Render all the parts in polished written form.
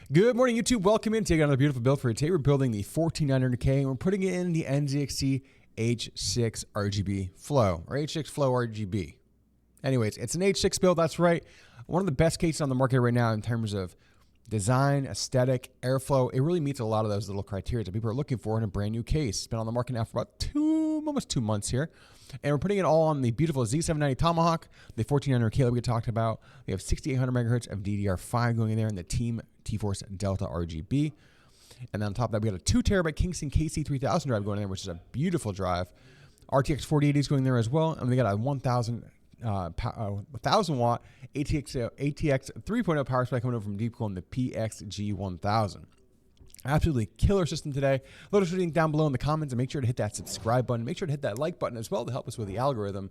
Good morning, YouTube. Welcome in. Taking another beautiful build for you today. We're building the 14900K and we're putting it in the NZXT H6 RGB Flow, or H6 Flow RGB. Anyways, it's an H6 build, that's right. One of the best cases on the market right now in terms of design, aesthetic, airflow. It really meets a lot of those little criteria that people are looking for in a brand new case. It's been on the market now for about almost 2 months here. And we're putting it all on the beautiful Z790 Tomahawk, the 14900K that we talked about. We have 6800 megahertz of DDR5 going in there, and the Team T-Force Delta RGB. And then on top of that, we got a 2 terabyte Kingston KC3000 drive going in there, which is a beautiful drive. RTX 4080 is going there as well, and we got a 1000 watt ATX 3.0 power supply coming over from Deepcool in the PXG1000. Absolutely killer system today. Let us know down below in the comments, and make sure to hit that subscribe button. Make sure to hit that like button as well to help us with the algorithm.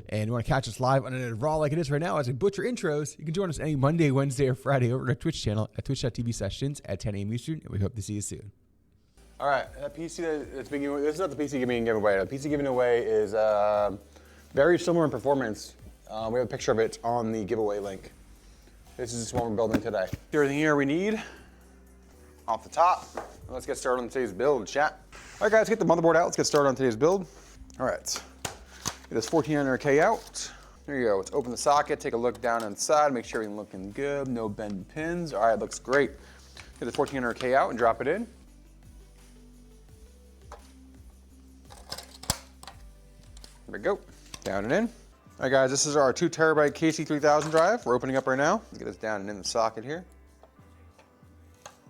And you want to catch us live on a raw like it is right now as we butcher intros, you can join us any Monday, Wednesday, or Friday over at our Twitch channel at twitch.tv/shins at 10 a.m. Eastern, and we hope to see you soon. All right, that PC that's being given away, this is not the PC being given away. The PC given away is very similar in performance. We have a picture of it on the giveaway link. This is what we're building today. Everything here we need off the top. Let's get started on today's build, chat. All right, guys, get the motherboard out. Let's get started on today's build. All right, get this 14900K out. There you go. Let's open the socket, take a look down inside, make sure everything's looking good, no bend pins. All right, looks great. Get the 14900K out and drop it in. There we go, down and in. All right, guys, this is our 2 terabyte KC3000 drive. We're opening up right now. Let's get this down and in the socket here.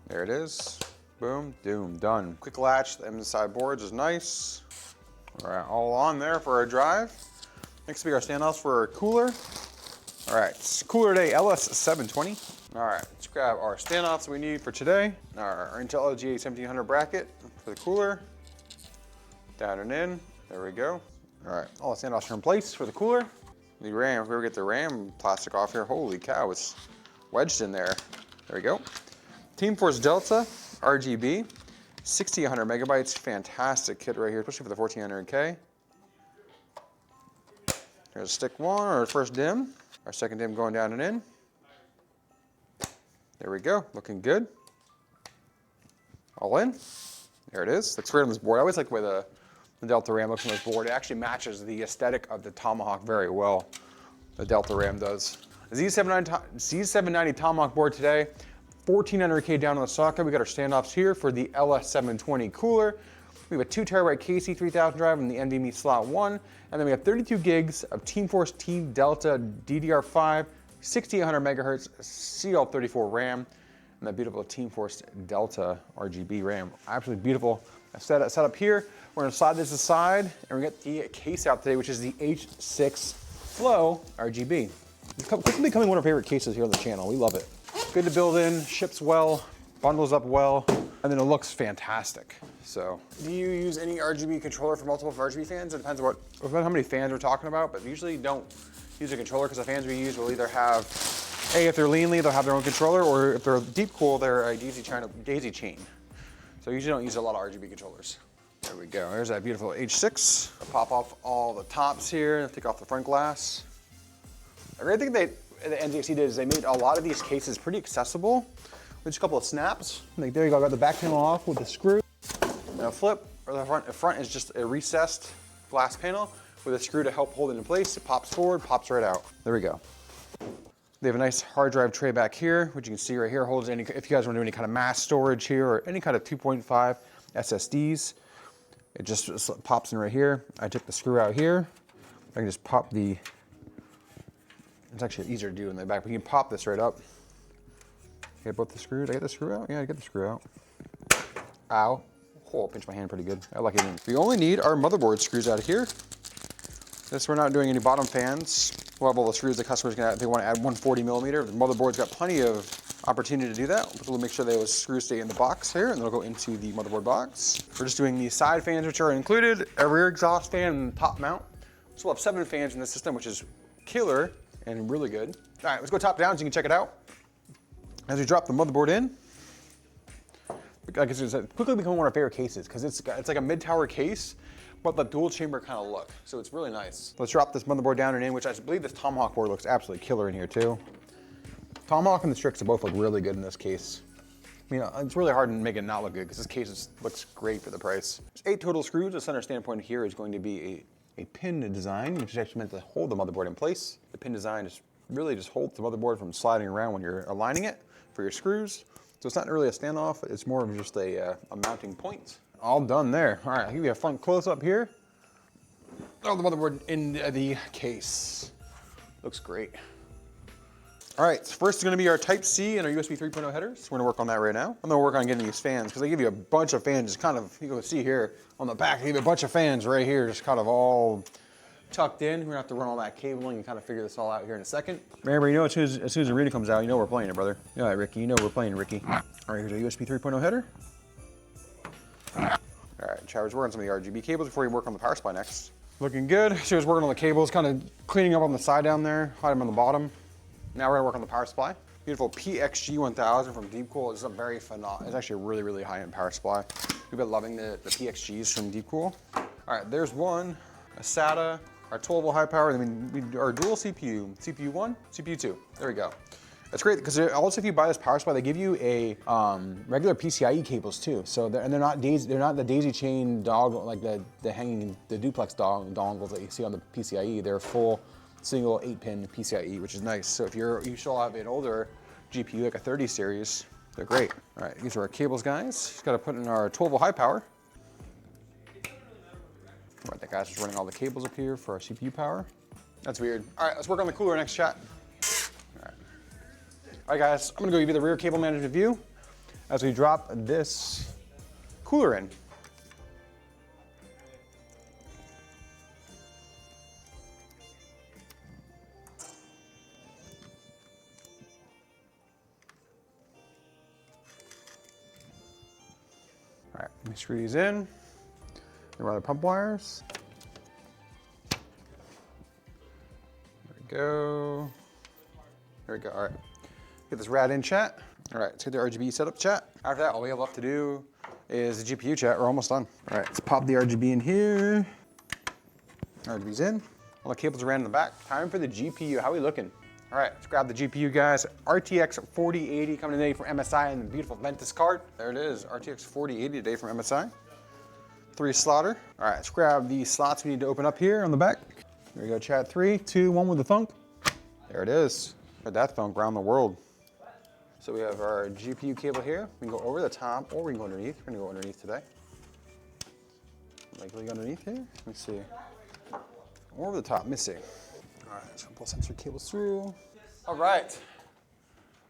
There it is. Boom, doom, done. Quick latch, the inside boards is nice. All right, all on there for our drive. Next will be our standoffs for our cooler. All right, it's cooler day LS720. All right, let's grab our standoffs we need for today. Our Intel LGA 1700 bracket for the cooler. Down and in, there we go. All right, all the standoffs are in place for the cooler. The RAM, if we ever get the RAM plastic off here, holy cow, it's wedged in there. There we go. T-Force Delta RGB, 6800 megabytes, fantastic kit right here, especially for the 14900K. Here's stick one, our first DIMM. Our second DIMM going down and in. There we go, looking good. All in. There it is. Looks great on this board. I always like the way the Delta RAM looks on this board. It actually matches the aesthetic of the Tomahawk very well. The Delta RAM does. The Z790 Tomahawk board today. 14900K down on the socket. We got our standoffs here for the LS720 cooler. We have a 2 terabyte KC3000 drive in the NVMe slot 1, and then we have 32 gigs of T-Force T Delta DDR5, 6800 megahertz CL34 RAM, and that beautiful T-Force Delta RGB RAM. Absolutely beautiful setup here. We're going to slide this aside, and we get the case out today, which is the H6 Flow RGB. It's quickly becoming one of our favorite cases here on the channel. We love it. Good to build in, ships well, bundles up well, and then it looks fantastic. So, do you use any RGB controller for multiple RGB fans? It depends how many fans we're talking about, but we usually don't use a controller because the fans we use will either have, if they're leanly, they'll have their own controller, or if they're Deepcool, they're a daisy chain. So I usually don't use a lot of RGB controllers. There we go, there's that beautiful H6. I'll pop off all the tops here, take off the front glass. A great thing the NZXT did is they made a lot of these cases pretty accessible with just a couple of snaps. Like there you go, I got the back panel off with the screw. And a flip, or the front is just a recessed glass panel with a screw to help hold it in place. It pops forward, pops right out. There we go. They have a nice hard drive tray back here, which you can see right here holds any, if you guys want to do any kind of mass storage here or any kind of 2.5 SSDs. It just pops in right here. I took the screw out here. I can just pop the, it's actually easier to do in the back, but you can pop this right up. Get both the screws. Did I get the screw out? Yeah, I get the screw out. Ow. Oh, I pinched my hand pretty good. I like it. We only need our motherboard screws out of here. This, we're not doing any bottom fans. We'll have all the screws the customers can add. If they want to add 140 millimeter, the motherboard's got plenty of opportunity to do that. We'll make sure those screws stay in the box here, and they'll go into the motherboard box. We're just doing the side fans, which are included, a rear exhaust fan, and top mount. So we'll have 7 fans in the system, which is killer and really good. All right, let's go top down so you can check it out. As we drop the motherboard in, like I said, quickly become one of our favorite cases because it's like a mid-tower case, but the dual chamber kind of look. So it's really nice. Let's drop this motherboard down and in, which I believe this Tomahawk board looks absolutely killer in here too. Tomahawk and the Strix both look really good in this case. I mean, it's really hard to make it not look good because this case looks great for the price. There's 8 total screws. The center standpoint here is going to be a pin design, which is actually meant to hold the motherboard in place. The pin design is really just holds the motherboard from sliding around when you're aligning it for your screws. So it's not really a standoff. It's more of just a mounting point. All done there. All right, I'll give you a front close up here. Oh, the motherboard in the case. Looks great. All right, so first is gonna be our Type-C and our USB 3.0 headers. We're gonna work on that right now. I'm gonna work on getting these fans because they give you a bunch of fans, just kind of, you can see here on the back, they give you a bunch of fans right here, just kind of all tucked in. We're gonna have to run all that cabling and kind of figure this all out here in a second. Remember, you know, as soon as the reader comes out, you know we're playing it, brother. Yeah, Ricky, you know we're playing, Ricky. All right, here's our USB 3.0 header. All right, Travis, work on some of the RGB cables before you work on the power supply next. Looking good. She was working on the cables, kind of cleaning up on the side down there, hide them on the bottom. Now we're gonna work on the power supply. Beautiful PXG 1000 from Deepcool. It's a very phenomenal, it's actually a really, really high-end power supply. We've been loving the PXGs from Deepcool. All right, there's one, a SATA, our 12-volt high power, I mean, our dual CPU, CPU 1, CPU 2. There we go. That's great, because also if you buy this power supply, they give you a regular PCIe cables too. So they're not the daisy chain dog, like the hanging, the duplex dongles that you see on the PCIe. They're full single 8-pin PCIe, which is nice. So if you still have an older GPU, like a 30 series, they're great. All right, these are our cables, guys. Just gotta put in our 12-volt high power. All right, that guy's just running all the cables up here for our CPU power. That's weird. All right, let's work on the cooler next, chat. All right, guys, I'm gonna go give you the rear cable management view as we drop this cooler in. All right, let me screw these in. There are the pump wires. There we go. There we go, all right. Get this rad in, chat. All right, let's get the RGB setup, chat. After that, all we have left to do is the GPU, chat. We're almost done. All right, let's pop the RGB in here. RGB's in. All the cables are ran in the back. Time for the GPU. How are we looking? All right, let's grab the GPU, guys. RTX 4080 coming today from MSI and the beautiful VENTUS card. There it is, RTX 4080 today from MSI. 3 slotter. All right, let's grab the slots we need to open up here on the back. There we go, chat. 3, 2, 1 with the thunk. There it is. Heard that thunk around the world. So we have our GPU cable here. We can go over the top or we can go underneath. We're gonna go underneath today. Like, go underneath here? Let me see. Or over the top, let me see. All right, so pull sensor cables through. All right.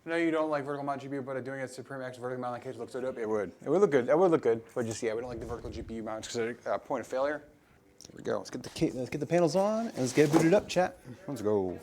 I know you don't like vertical mount GPU, but doing a Supreme X vertical mount case looks so dope. It would. It would look good. It would look good. But just, yeah, we don't like the vertical GPU mounts because they're a point of failure. There we go. Let's get the panels on and let's get it booted up, chat. Let's go.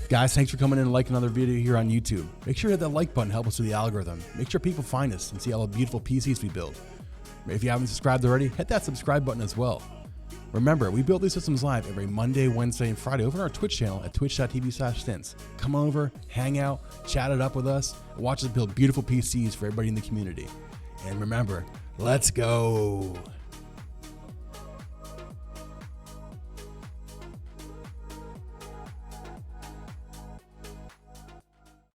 Guys, thanks for coming in and liking another video here on YouTube. Make sure to hit that like button, help us with the algorithm. Make sure people find us and see all the beautiful PCs we build. If you haven't subscribed already, hit that subscribe button as well. Remember, we build these systems live every Monday, Wednesday, and Friday over on our Twitch channel at twitch.tv/stints. Come over, hang out, chat it up with us, and watch us build beautiful PCs for everybody in the community. And remember, let's go.